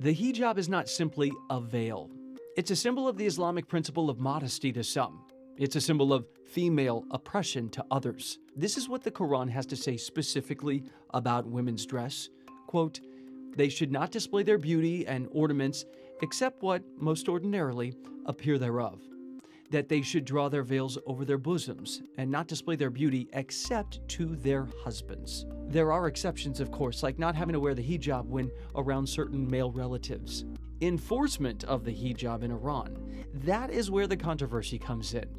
The hijab is not simply a veil. It's a symbol of the Islamic principle of modesty to some. It's a symbol of female oppression to others. This is what the Quran has to say specifically about women's dress. Quote, "They should not display their beauty and ornaments except what most ordinarily appear thereof. That they should draw their veils over their bosoms and not display their beauty except to their husbands." There are exceptions, of course, like not having to wear the hijab when around certain male relatives. Enforcement of the hijab in Iran, that is where the controversy comes in.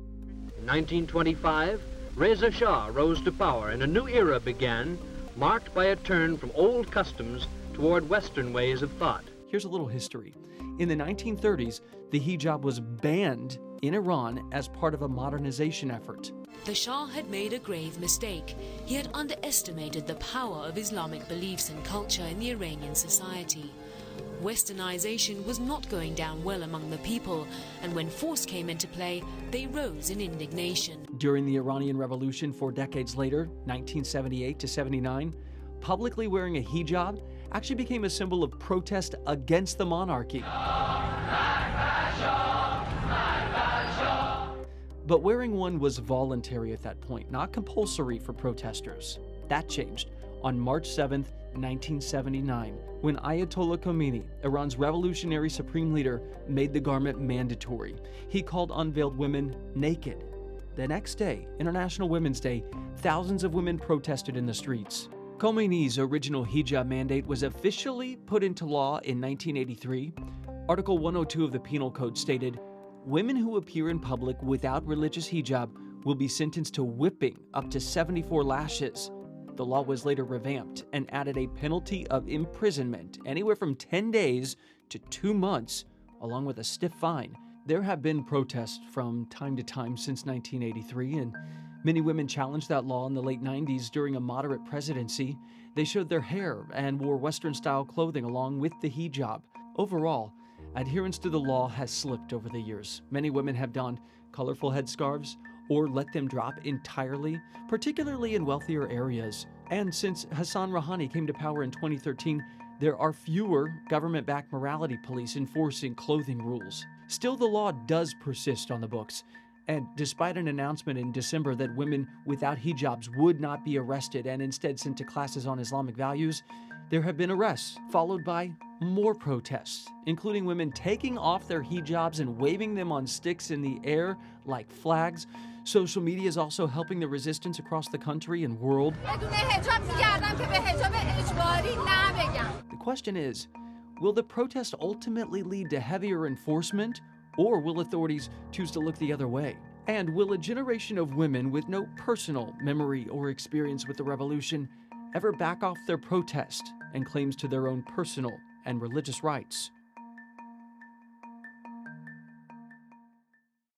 In 1925, Reza Shah rose to power and a new era began, marked by a turn from old customs toward Western ways of thought. Here's a little history. In the 1930s, the hijab was banned in Iran as part of a modernization effort. The Shah had made a grave mistake. He had underestimated the power of Islamic beliefs and culture in the Iranian society. Westernization was not going down well among the people, and when force came into play, they rose in indignation. During the Iranian Revolution 4 decades later, 1978 to 79, publicly wearing a hijab actually became a symbol of protest against the monarchy. But wearing one was voluntary at that point, not compulsory for protesters. That changed on March 7, 1979, when Ayatollah Khomeini, Iran's revolutionary supreme leader, made the garment mandatory. He called unveiled women naked. The next day, International Women's Day, thousands of women protested in the streets. Khomeini's original hijab mandate was officially put into law in 1983. Article 102 of the Penal Code stated, "Women who appear in public without religious hijab will be sentenced to whipping up to 74 lashes. The law was later revamped and added a penalty of imprisonment anywhere from 10 days to 2 months, along with a stiff fine. There have been protests from time to time since 1983, and many women challenged that law in the late 90s during a moderate presidency. They showed their hair and wore Western-style clothing along with the hijab. Overall, adherence to the law has slipped over the years. Many women have donned colorful headscarves or let them drop entirely, particularly in wealthier areas. And since Hassan Rouhani came to power in 2013, there are fewer government-backed morality police enforcing clothing rules. Still, the law does persist on the books. And despite an announcement in December that women without hijabs would not be arrested and instead sent to classes on Islamic values, there have been arrests, followed by more protests, including women taking off their hijabs and waving them on sticks in the air like flags. Social media is also helping the resistance across the country and world. The question is, will the protest ultimately lead to heavier enforcement, or will authorities choose to look the other way? And will a generation of women with no personal memory or experience with the revolution ever back off their protest and claims to their own personal and religious rights?